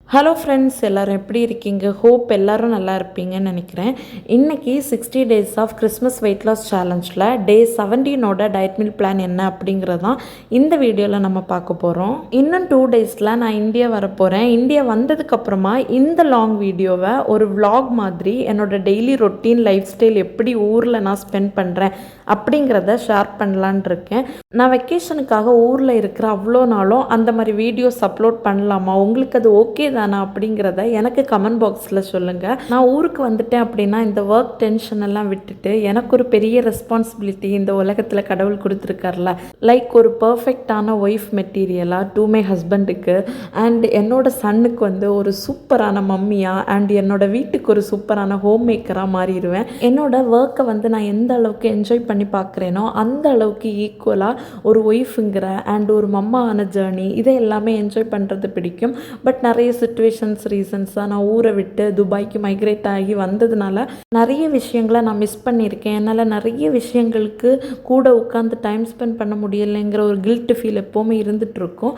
Hello friends, எல்லோரும் எப்படி இருக்கீங்க? ஹோப் எல்லோரும் நல்லா இருப்பீங்கன்னு நினைக்கிறேன். இன்றைக்கி 60 days of Christmas weight loss சேலஞ்சில் டே 17ஓட டயட் மீல் பிளான் என்ன அப்படிங்கிறது தான் இந்த வீடியோவில் நம்ம பார்க்க போகிறோம். இன்னும் 2 டேஸில் நான் இந்தியா வரப்போகிறேன். இந்தியா வந்ததுக்கப்புறமா இந்த லாங் வீடியோவை ஒரு vlog மாதிரி என்னோடய டெய்லி ரொட்டீன் லைஃப் ஸ்டைல் எப்படி ஊரில் நான் ஸ்பெண்ட் பண்ணுறேன் அப்படிங்கிறத ஷேர் பண்ணலான் இருக்கேன். நான் வெக்கேஷனுக்காக ஊரில் இருக்கிற அவ்வளோ நாளும் அந்த மாதிரி வீடியோஸ் அப்லோட் பண்ணலாமா, உங்களுக்கு அது ஓகே தானா அப்படிங்கிறத எனக்கு கமெண்ட் பாக்ஸில் சொல்லுங்கள். நான் ஊருக்கு வந்துட்டேன் அப்படின்னா இந்த ஒர்க் டென்ஷன் எல்லாம் விட்டுட்டு எனக்கு ஒரு பெரிய ரெஸ்பான்சிபிலிட்டி இந்த உலகத்தில் கடவுள் கொடுத்துருக்கார்ல, லைக் ஒரு பர்ஃபெக்டான ஒய்ஃப் மெட்டீரியலாக டு மை ஹஸ்பண்டுக்கு அண்ட் என்னோட சன்னுக்கு வந்து ஒரு சூப்பரான மம்மியாக அண்ட் என்னோட வீட்டுக்கு ஒரு சூப்பரான ஹோம் மேக்கராக மாறிடுவேன். என்னோட ஒர்க்கை வந்து நான் எந்த அளவுக்கு என்ஜாய் பண்ணி பார்க்குறேனோ அந்த அளவுக்கு ஈக்குவலாக ஒரு ஒய்ஃபுங்கிற அண்ட் ஒரு மம்மாவான ஜேர்னி இதை எல்லாமே என்ஜாய் பண்ணுறது பிடிக்கும். பட் நிறைய சிச்சுவேஷன்ஸ் ரீசன்ஸாக நான் ஊரை விட்டு துபாய்க்கு மைக்ரேட் ஆகி வந்ததுனால நிறைய விஷயங்களை நான் மிஸ் பண்ணியிருக்கேன். என்னால் நிறைய விஷயங்களுக்கு கூட உட்காந்து டைம் ஸ்பெண்ட் பண்ண முடியலைங்கிற ஒரு கில்ட் ஃபீல் எப்போவுமே இருந்துகிட்ருக்கும்.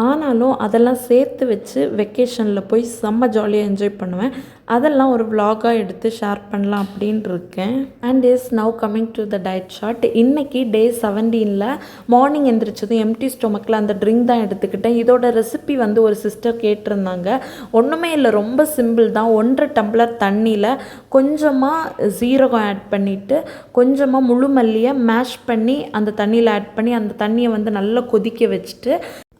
ஆனாலும் அதெல்லாம் சேர்த்து வச்சு வெக்கேஷனில் போய் செம்ம ஜாலியாக என்ஜாய் பண்ணுவேன். அதெல்லாம் ஒரு vlog-ஆக எடுத்து ஷேர் பண்ணலாம் அப்படின்ட்டு இருக்கேன். And is now coming to the diet short. இன்றைக்கி டே 17ல் மார்னிங் எந்திரிச்சதும் எம்டி ஸ்டொமக்கில் அந்த ட்ரிங்க் தான் எடுத்துக்கிட்டேன். இதோட ரெசிபி வந்து ஒரு சிஸ்டர் கேட்டிருந்தாங்க. ஒன்றுமே இல்லை, ரொம்ப சிம்பிள் தான். 1.5 டம்ளர் தண்ணியில் கொஞ்சமாக சீரகம் ஆட் பண்ணிவிட்டு கொஞ்சமாக முழு மல்லியை மேஷ் பண்ணி அந்த தண்ணியில் ஆட் பண்ணி அந்த தண்ணியை வந்து நல்லா கொதிக்க வச்சுட்டு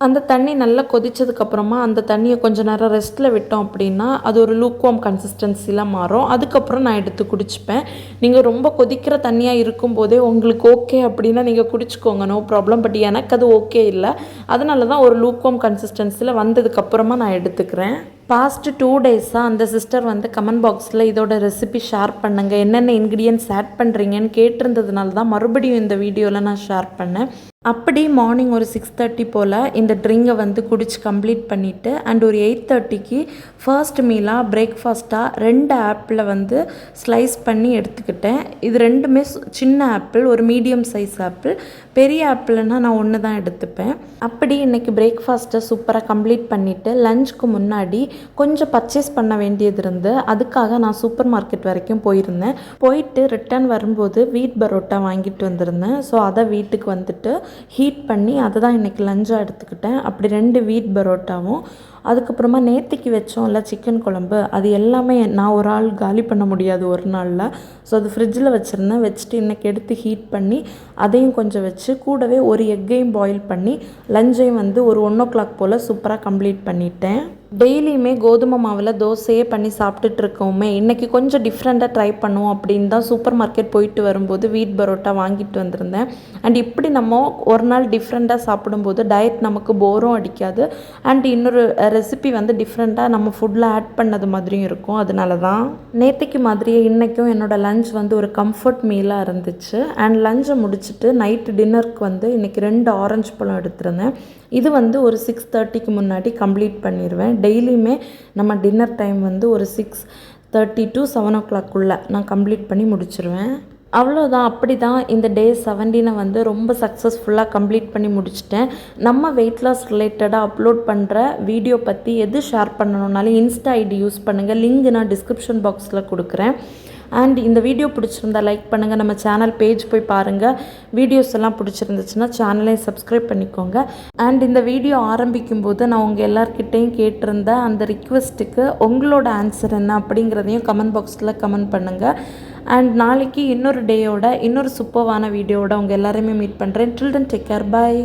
அந்த தண்ணி நல்லா கொதித்ததுக்கப்புறமா அந்த தண்ணியை கொஞ்சம் நேரம் ரெஸ்ட்டில் விட்டோம் அப்படின்னா அது ஒரு லூக்வார்ம் கன்சிஸ்டன்சியில் மாறும். அதுக்கப்புறம் நான் எடுத்து குடிச்சுப்பேன். நீங்கள் ரொம்ப கொதிக்கிற தண்ணியாக இருக்கும்போதே உங்களுக்கு ஓகே அப்படின்னா நீங்கள் குடிச்சிக்கோங்க, நோ ப்ராப்ளம். பட் எனக்கு அது ஓகே இல்லை. அதனால தான் ஒரு லூக்வார்ம் கன்சிஸ்டன்சியில் வந்ததுக்கப்புறமா நான் எடுத்துக்கிறேன். பாஸ்ட் 2 டேஸாக அந்த சிஸ்டர் வந்து கமெண்ட் பாக்ஸில் இதோட ரெசிபி ஷேர் பண்ணுங்கள், என்னென்ன இன்க்ரீடியன்ட்ஸ் ஆட் பண்ணுறீங்கன்னு கேட்டிருந்ததுனால தான் மறுபடியும் இந்த வீடியோவில் நான் ஷேர் பண்ணேன். அப்படி மார்னிங் ஒரு 6:30 போல் இந்த ட்ரிங்கை வந்து குடிச்சு கம்ப்ளீட் பண்ணிவிட்டு அண்ட் ஒரு 8:30க்கு ஃபர்ஸ்ட் மீலாக பிரேக்ஃபாஸ்ட்டாக 2 ஆப்பிளை வந்து ஸ்லைஸ் பண்ணி எடுத்துக்கிட்டேன். இது ரெண்டுமே சின்ன ஆப்பிள், ஒரு மீடியம் சைஸ் ஆப்பிள். பெரிய ஆப்பிள்னா நான் ஒன்று தான் எடுத்துப்பேன். அப்படி இன்றைக்கி பிரேக்ஃபாஸ்ட்டை சூப்பராக கம்ப்ளீட் பண்ணிவிட்டு லஞ்சுக்கு முன்னாடி கொஞ்சம் பர்ச்சேஸ் பண்ண வேண்டியது இருந்து அதுக்காக நான் சூப்பர் மார்க்கெட் வரைக்கும் போயிருந்தேன். போயிட்டு ரிட்டர்ன் வரும்போது வீட் பரோட்டா வாங்கிட்டு வந்திருந்தேன். ஸோ அதை வீட்டுக்கு வந்துட்டு ஹீட் பண்ணி அதை தான் இன்றைக்கி லஞ்சாக எடுத்துக்கிட்டேன். அப்படி 2 வீட் பரோட்டாவும் அதுக்கப்புறமா நேற்றுக்கு வச்சோம்ல சிக்கன் குழம்பு, அது எல்லாமே நான் ஒரு ஆள் காலி பண்ண முடியாது ஒரு நாளில். ஸோ அது ஃப்ரிட்ஜில் வச்சுருந்தேன். வச்சுட்டு இன்றைக்கி எடுத்து ஹீட் பண்ணி அதையும் கொஞ்சம் வச்சு கூடவே ஒரு எக்கையும் பாயில் பண்ணி லஞ்சையும் வந்து ஒரு 1 போல் சூப்பராக கம்ப்ளீட் பண்ணிட்டேன். டெய்லியுமே கோதுமை மாவில் தோசையே பண்ணி சாப்பிட்டுட்டு இருக்கோமே, இன்றைக்கி கொஞ்சம் டிஃப்ரெண்ட்டாக ட்ரை பண்ணுவோம் அப்படின்னு தான் சூப்பர் மார்க்கெட் போயிட்டு வரும்போது வீட் பரோட்டா வாங்கிட்டு வந்திருந்தேன். அண்ட் இப்படி நம்ம ஒரு நாள் டிஃப்ரெண்ட்டாக சாப்பிடும்போது டயட் நமக்கு போரும் அடிக்காது அண்ட் இன்னொரு ரெசிபி வந்து டிஃப்ரெண்ட்டாக நம்ம ஃபுட்டில் ஆட் பண்ணது மாதிரியும் இருக்கும். அதனால தான் நேற்றுக்கு மாதிரியே இன்றைக்கும் என்னோடய லஞ்ச் வந்து ஒரு கம்ஃபர்ட் மீலாக இருந்துச்சு. அண்ட் லஞ்சை முடிச்சுட்டு நைட்டு டின்னருக்கு வந்து இன்றைக்கி 2 ஆரஞ்சு பழம் எடுத்திருந்தேன். இது வந்து ஒரு 6:30க்கு முன்னாடி கம்ப்ளீட் பண்ணிடுவேன். டெய்லியுமே நம்ம டின்னர் டைம் வந்து ஒரு 6:30 to 7 நான் கம்ப்ளீட் பண்ணி முடிச்சிருவேன். அவ்வளோதான். அப்படி தான் இந்த டே 17 வந்து ரொம்ப சக்ஸஸ்ஃபுல்லாக கம்ப்ளீட் பண்ணி முடிச்சிட்டேன். நம்ம வெயிட் லாஸ் ரிலேட்டடாக அப்லோட் பண்ணுற வீடியோ பற்றி எது ஷேர் பண்ணணுன்னாலும் இன்ஸ்டா ஐடி யூஸ் பண்ணுங்கள். லிங்க் நான் டிஸ்கிரிப்ஷன் பாக்ஸில் கொடுக்குறேன். அண்ட் இந்த வீடியோ பிடிச்சிருந்தா லைக் பண்ணுங்கள், நம்ம சேனல் பேஜ் போய் பாருங்கள். வீடியோஸ் எல்லாம் பிடிச்சிருந்துச்சுன்னா சேனலையும் சப்ஸ்கிரைப் பண்ணிக்கோங்க. அண்ட் இந்த வீடியோ ஆரம்பிக்கும் போது நான் உங்கள் எல்லார்கிட்டையும் கேட்டிருந்த அந்த ரிக்வெஸ்ட்டுக்கு உங்களோட ஆன்சர் என்ன அப்படிங்கிறதையும் கமெண்ட் பாக்ஸில் கமெண்ட் பண்ணுங்கள். அண்ட் நாளைக்கு இன்னொரு டேயோட இன்னொரு சூப்பர்வான வீடியோவோட உங்கள் எல்லாரையுமே மீட் பண்ணுறேன். டில் தென் டேக் கேர், பாய்.